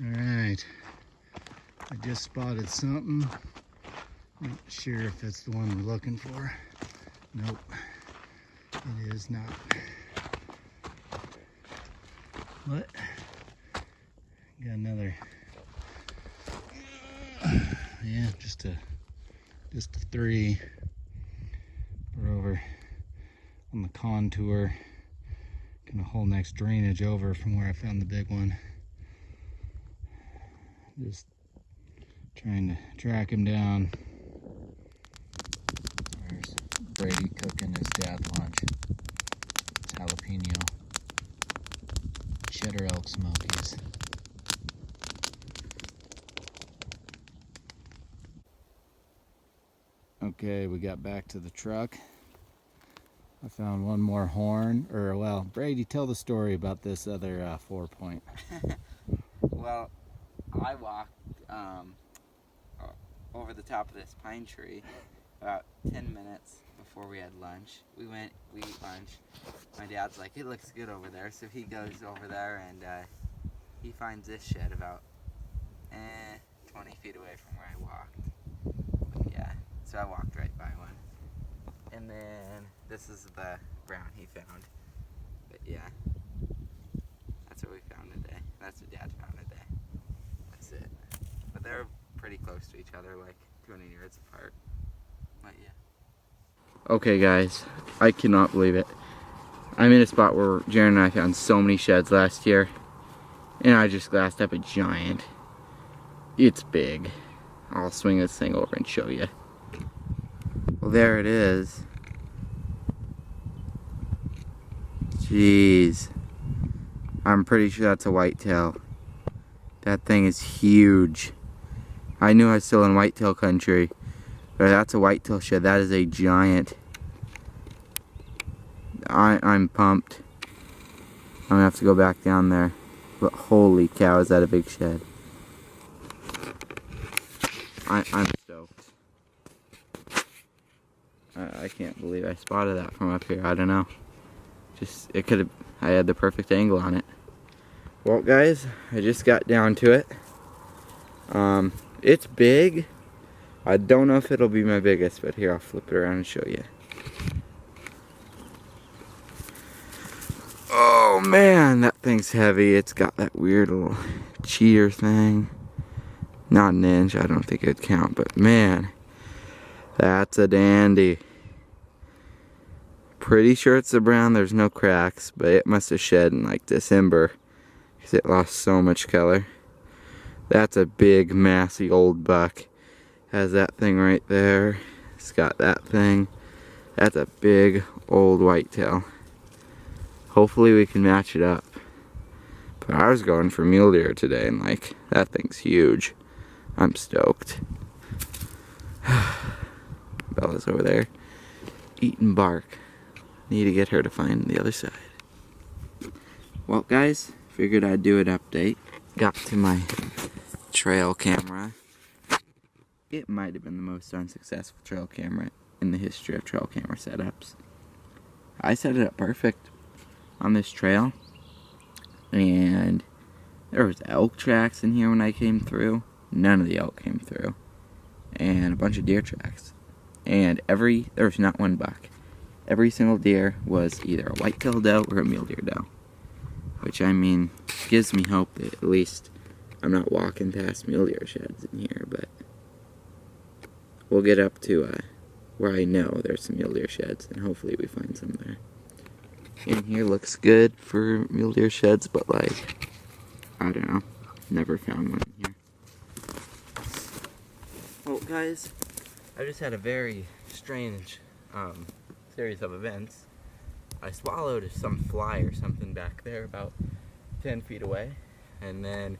Alright, I just spotted something. Not sure if it's the one we're looking for. Nope, it is not. What? Got another. Yeah, just a 3. We're over on the contour, kind of whole next drainage over from where I found the big one. Just trying to track him down. There's Brady cooking his dad's lunch. It's jalapeno cheddar elk smokies. Okay, we got back to the truck. I found one more horn, or well, Brady, tell the story about this other 4-point. Well, I walked over the top of this pine tree about 10 minutes before we had lunch. We eat lunch. My dad's like, it looks good over there, so he goes over there and he finds this shed about 20 feet away from where I walked. But yeah, so I walked right by one. And then this is the brown he found. But yeah, that's what we found today. That's what Dad found today. That's it. But they're pretty close to each other, like 200 yards apart. But yeah. Okay guys, I cannot believe it. I'm in a spot where Jerren and I found so many sheds last year, and I just glassed up a giant. It's big. I'll swing this thing over and show you. Well, there it is. Jeez. I'm pretty sure that's a whitetail. That thing is huge. I knew I was still in whitetail country, but that's a whitetail shed. That is a giant. I'm pumped. I'm gonna have to go back down there. But holy cow, is that a big shed. I'm stoked. I can't believe I spotted that from up here. I don't know. I had the perfect angle on it. Well guys, I just got down to it. It's big. I don't know if it'll be my biggest, but here, I'll flip it around and show you. Oh man, that thing's heavy. It's got that weird little cheater thing. Not an inch, I don't think it'd count, but man, that's a dandy. Pretty sure it's a brown, there's no cracks, but it must have shed in like December because it lost so much color. That's a big, massy old buck. Has that thing right there. It's got that thing. That's a big old whitetail. Hopefully we can match it up. But I was going for mule deer today, and like, that thing's huge. I'm stoked. Bella's over there eating bark. Need to get her to find the other side. Well guys, figured I'd do an update. Got to my trail camera. It might have been the most unsuccessful trail camera in the history of trail camera setups. I set it up perfect on this trail, and there was elk tracks in here when I came through. None of the elk came through, and a bunch of deer tracks, and there was not one buck. Every single deer was either a whitetail doe or a mule deer doe, which, I mean, gives me hope that at least I'm not walking past mule deer sheds in here. But we'll get up to where I know there's some mule deer sheds, and hopefully we find some there. In here looks good for mule deer sheds, but like, I don't know, never found one in here. Well guys, I just had a very strange series of events. I swallowed some fly or something back there about 10 feet away, and then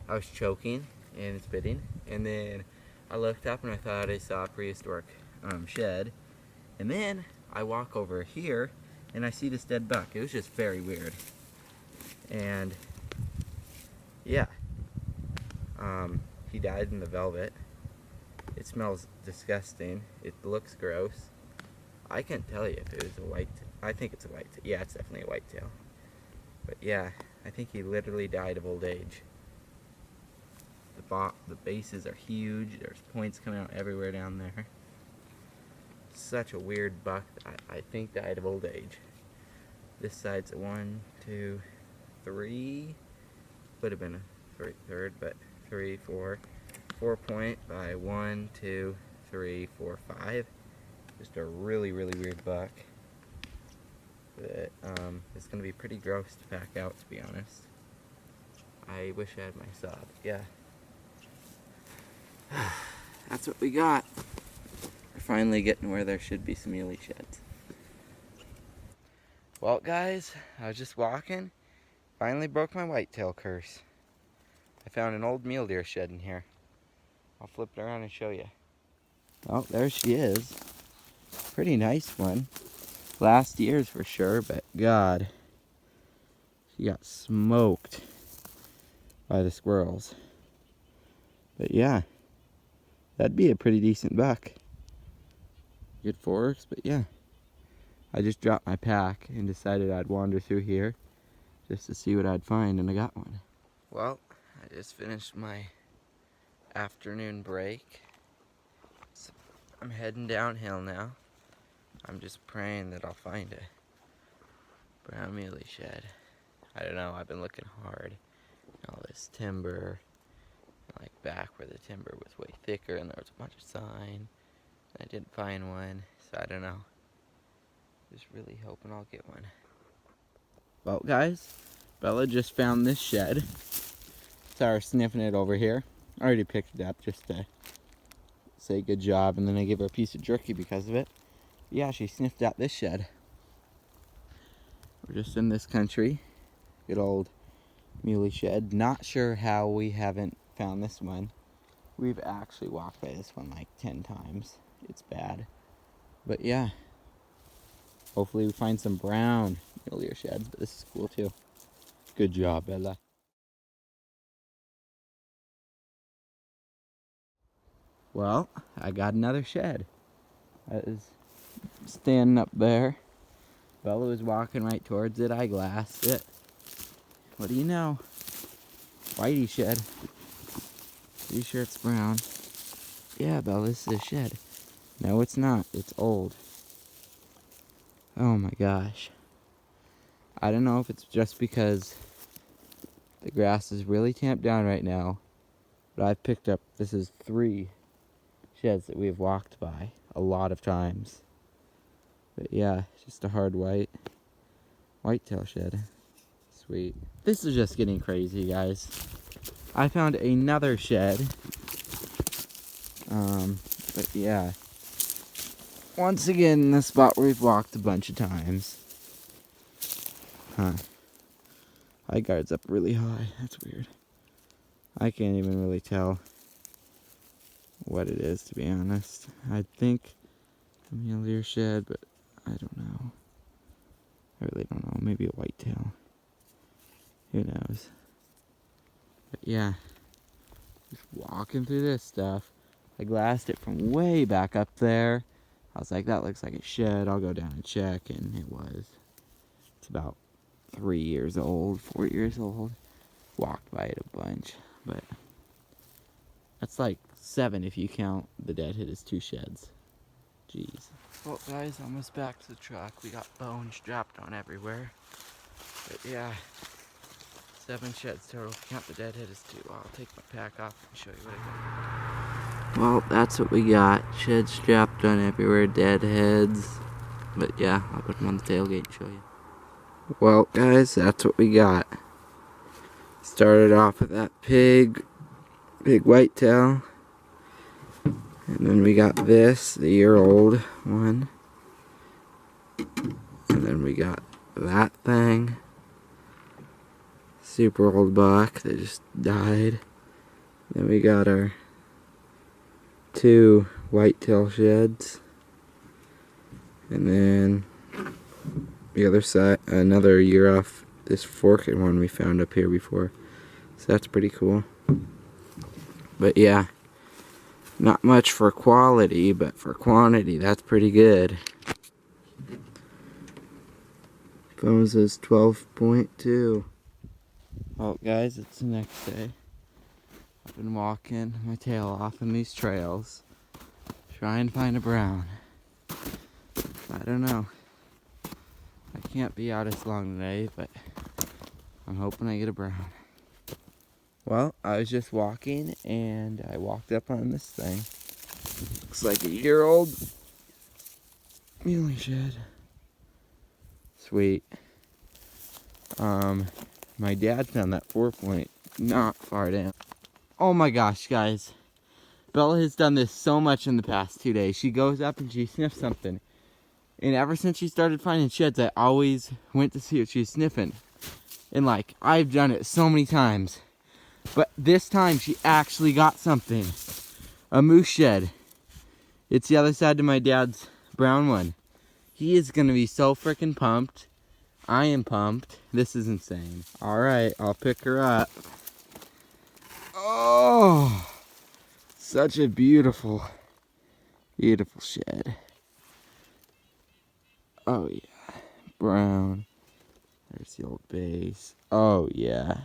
I was choking and spitting, and then I looked up and I thought I saw a prehistoric shed, and then I walk over here and I see this dead buck. It was just very weird. And yeah, he died in the velvet. It smells disgusting. It looks gross. I can't tell you if it was a white. I think it's a white. Yeah, it's definitely a whitetail. But yeah, I think he literally died of old age. the bases are huge. There's points coming out everywhere down there. Such a weird buck. I think died of old age. This side's a 1, 2, 3. Would have been a third, but 3, 4. 4 point by 1, 2, 3, 4, 5. Just a really weird buck. But it's gonna be pretty gross to pack out, to be honest. I wish I had my saw, but yeah. That's what we got. We're finally getting where there should be some muley sheds. Well, guys, I was just walking. Finally broke my whitetail curse. I found an old mule deer shed in here. I'll flip it around and show you. Oh, there she is. Pretty nice one. Last year's for sure, but God, she got smoked by the squirrels. But yeah, that'd be a pretty decent buck. Good forks, but yeah. I just dropped my pack and decided I'd wander through here just to see what I'd find, and I got one. Well, I just finished my afternoon break. So I'm heading downhill now. I'm just praying that I'll find a brown muley shed. I don't know, I've been looking hard. All this timber, like back where the timber was way thicker and there was a bunch of sign. I didn't find one, so I don't know. Just really hoping I'll get one. Well, guys, Bella just found this shed. Saw her sniffing it over here. I already picked it up just to say good job, and then I gave her a piece of jerky because of it. Yeah, she sniffed out this shed. We're just in this country. Good old muley shed. Not sure how we haven't found this one. We've actually walked by this one like 10 times. It's bad. But yeah. Hopefully we find some brown mule deer sheds, but this is cool too. Good job, Bella. Well, I got another shed. I was standing up there. Bella was walking right towards it. I glassed it. What do you know? Whitey shed. Pretty sure it's brown. Yeah, Bella, this is a shed. No, it's not. It's old. Oh my gosh. I don't know if it's just because the grass is really tamped down right now, but I've picked up, this is 3 sheds that we've walked by a lot of times. But yeah, just a hard whitetail shed. Sweet. This is just getting crazy, guys. I found another shed. But yeah. Once again, the spot where we've walked a bunch of times. Huh. High guard's up really high. That's weird. I can't even really tell what it is, to be honest. I think a mule deer shed, but I don't know. I really don't know. Maybe a whitetail. Who knows? But yeah. Just walking through this stuff. I glassed it from way back up there. I was like, that looks like a shed. I'll go down and check, and it was. It's about 3 years old, 4 years old. Walked by it a bunch, but that's like 7 if you count the deadhead as 2 sheds. Jeez. Well, guys, almost back to the truck. We got bones dropped on everywhere. But yeah, 7 sheds total. If you count the deadhead as 2. I'll take my pack off and show you what I got. Well, that's what we got. Sheds strapped on everywhere, deadheads. But yeah, I'll put them on the tailgate and show you. Well, guys, that's what we got. Started off with that big whitetail. And then we got this, the year-old one. And then we got that thing. Super old buck that just died. Then we got our 2 whitetail sheds. And then the other side, another year off this forked one we found up here before. So that's pretty cool. But yeah, not much for quality, but for quantity, that's pretty good. Phone says 12.2. Well, guys, it's the next day. I've been walking my tail off in these trails, trying to find a brown. I don't know. I can't be out as long today, but I'm hoping I get a brown. Well, I was just walking and I walked up on this thing. Looks like a year-old muley shed. Sweet. My dad found that 4-point not far down. Oh my gosh, guys. Bella has done this so much in the past 2 days. She goes up and she sniffs something. And ever since she started finding sheds, I always went to see what she was sniffing. And like, I've done it so many times. But this time she actually got something. A moose shed. It's the other side to my dad's brown one. He is gonna be so freaking pumped. I am pumped. This is insane. Alright, I'll pick her up. Oh! Such a beautiful, beautiful shed. Oh yeah. Brown. There's the old base. Oh yeah.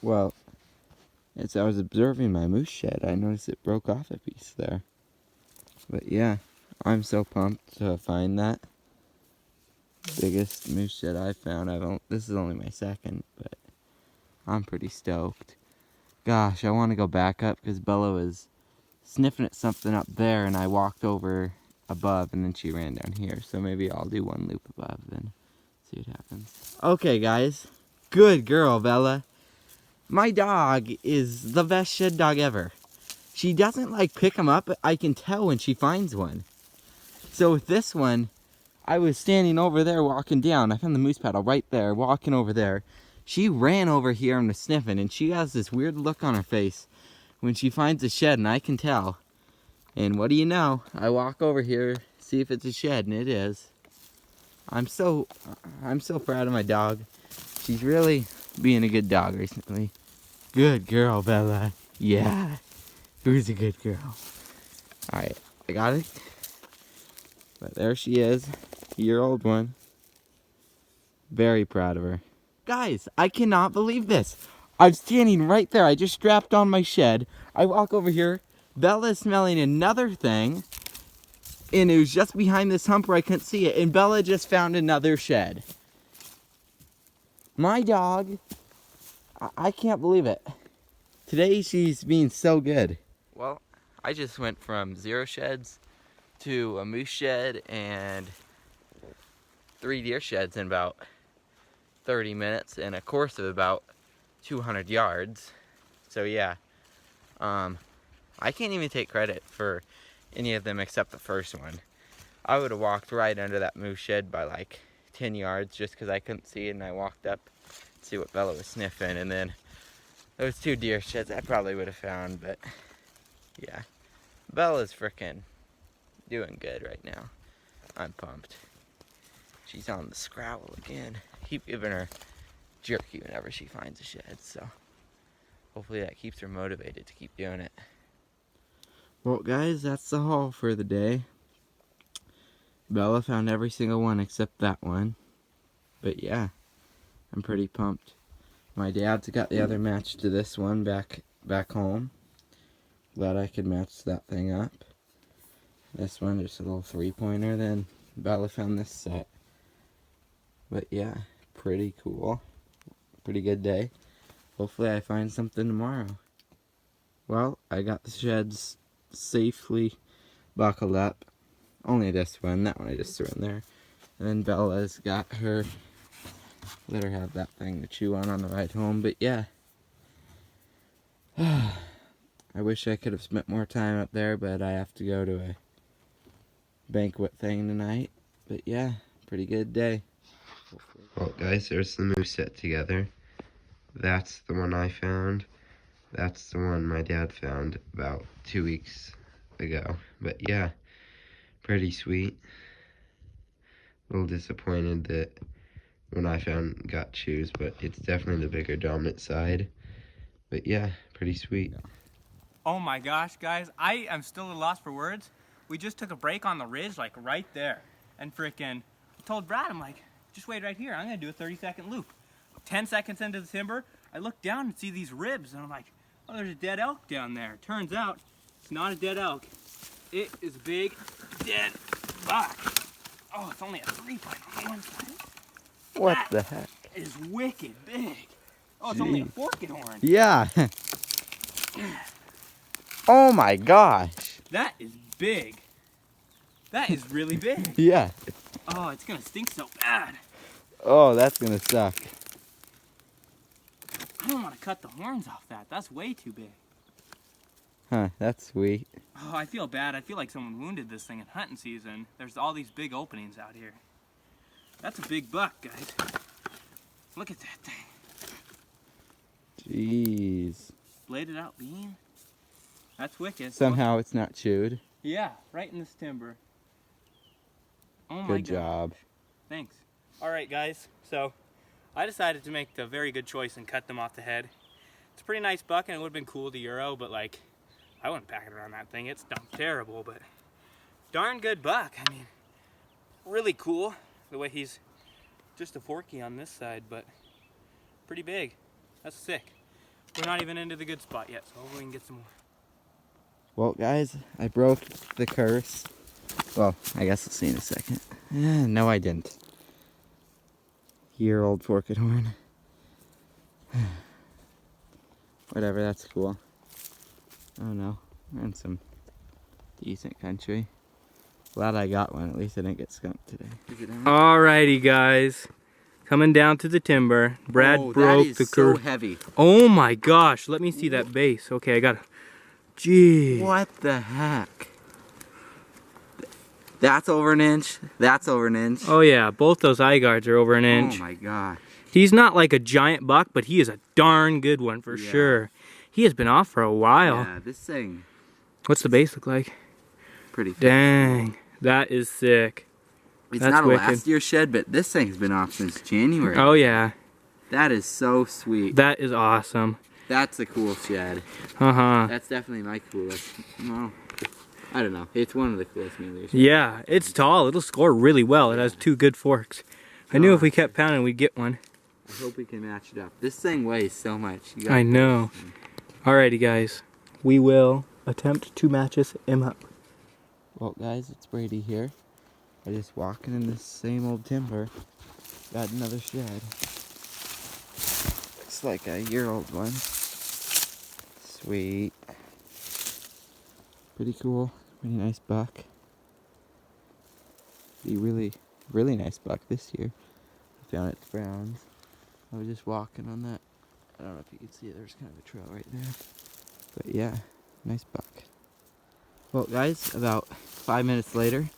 Well, as I was observing my moose shed, I noticed it broke off a piece there. But yeah, I'm so pumped to find that. Biggest moose shed I've found. This is only my second, but I'm pretty stoked. Gosh, I want to go back up because Bella was sniffing at something up there and I walked over above and then she ran down here. So maybe I'll do one loop above and see what happens. Okay, guys. Good girl, Bella. My dog is the best shed dog ever. She doesn't like pick them up, but I can tell when she finds one. So with this one, I was standing over there walking down. I found the moose paddle right there, walking over there. She ran over here and was sniffing, and she has this weird look on her face when she finds a shed, and I can tell. And what do you know? I walk over here, see if it's a shed, and it is. I'm so proud of my dog. She's really being a good dog recently. Good girl, Bella. Yeah. Who's a good girl? Alright, I got it. But there she is. Year-old one. Very proud of her. Guys, I cannot believe this. I'm standing right there. I just strapped on my shed. I walk over here. Bella's smelling another thing. And it was just behind this hump where I couldn't see it. And Bella just found another shed. My dog, I can't believe it. Today she's being so good. Well, I just went from 0 sheds to a moose shed and 3 deer sheds in about 30 minutes in a course of about 200 yards. So yeah, I can't even take credit for any of them except the first one. I would have walked right under that moose shed by like 10 yards just because I couldn't see it, and I walked up to see what Bella was sniffing, and then those 2 deer sheds I probably would have found, but yeah. Bella's frickin' doing good right now. I'm pumped. She's on the scrabble again. Keep giving her jerky whenever she finds a shed, so hopefully that keeps her motivated to keep doing it. Well, guys, that's the haul for the day. Bella found every single one except that one. But yeah, I'm pretty pumped. My dad's got the other match to this one back home. Glad I could match that thing up. This one, just a little 3-pointer. Then Bella found this set. But yeah, pretty cool. Pretty good day. Hopefully I find something tomorrow. Well, I got the sheds safely buckled up. Only this one. That one I just threw in there. And then Bella's got her. Let her have that thing to chew on the ride home. But yeah. I wish I could have spent more time up there, but I have to go to a banquet thing tonight. But yeah, pretty good day. Well, guys, there's the moose set together. That's the one I found. That's the one my dad found about 2 weeks ago. But yeah, pretty sweet. A little disappointed that when I found got chews, but it's definitely the bigger dominant side. But yeah, pretty sweet. Oh my gosh, guys, I am still at a loss for words. We just took a break on the ridge, like right there. And frickin' told Brad, I'm like, just wait right here. I'm gonna do a 30-second loop. about 10 seconds into the timber, I look down and see these ribs, and I'm like, oh, there's a dead elk down there. Turns out, it's not a dead elk. It is a big, dead buck. Oh, it's only a 3-point on one side. What the heck? It is wicked big. Oh, it's only a forked horn. Yeah. Oh my gosh. That is big. That is really big. Yeah. Oh, it's gonna stink so bad. Oh, that's gonna suck. I don't want to cut the horns off that. That's way too big. Huh, that's sweet. Oh, I feel bad. I feel like someone wounded this thing in hunting season. There's all these big openings out here. That's a big buck, guys. Look at that thing. Jeez. Bladed out beam. That's wicked. Somehow it's not chewed. Yeah, right in this timber. Oh my Good job. Thanks. All right, guys. So I decided to make the very good choice and cut them off the head. It's a pretty nice buck, and it would have been cool to Euro, but like, I wouldn't pack it around that thing. It's dumb terrible, but darn good buck. I mean, really cool the way he's just a forky on this side, but pretty big. That's sick. We're not even into the good spot yet, so hopefully we can get some more. Well, guys, I broke the curse. Well, I guess we'll see in a second. No, I didn't. Year-old forked horn. Whatever, that's cool. Oh no, we're in some decent country. Glad I got one. At least I didn't get skunked today. Alrighty, guys. Coming down to the timber. Brad broke the curse. So heavy. Oh my gosh, let me see that base. Okay, I got it. Gee. What the heck? That's over an inch. That's over an inch. Oh yeah, both those eye guards are over an inch. Oh my gosh. He's not like a giant buck, but he is a darn good one for sure. He has been off for a while. Yeah, this thing. What's the base look like? Pretty thick. Dang, that is sick. It's That's not a wicked. last year shed, but this thing's been off since January. Oh yeah, That is so sweet. that is awesome. That's a cool shed. Uh-huh. That's definitely my coolest. No, I don't know. It's one of the coolest mules. Yeah, it's tall. It'll score really well. It has two good forks. I knew if we kept pounding, we'd get one. I hope we can match it up. This thing weighs so much. You I know. Alrighty, guys. We will attempt to match him up. Well, guys, it's Brady here. I'm just walking in this same old timber. Got another shed. Looks like a year-old one. Sweet. Pretty cool. Pretty nice buck. Be really nice buck this year. I found it at Browns. I was just walking on that. I don't know if you can see it. There's kind of a trail right there. But yeah, nice buck. Well, guys, about 5 minutes later,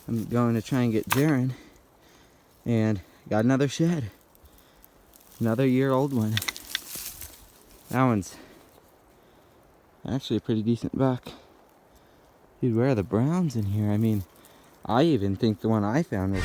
I'm going to try and get Jerren, and got another shed. Another year-old one. That one's actually a pretty decent buck. Dude, where are the browns in here? I mean, I even think the one I found was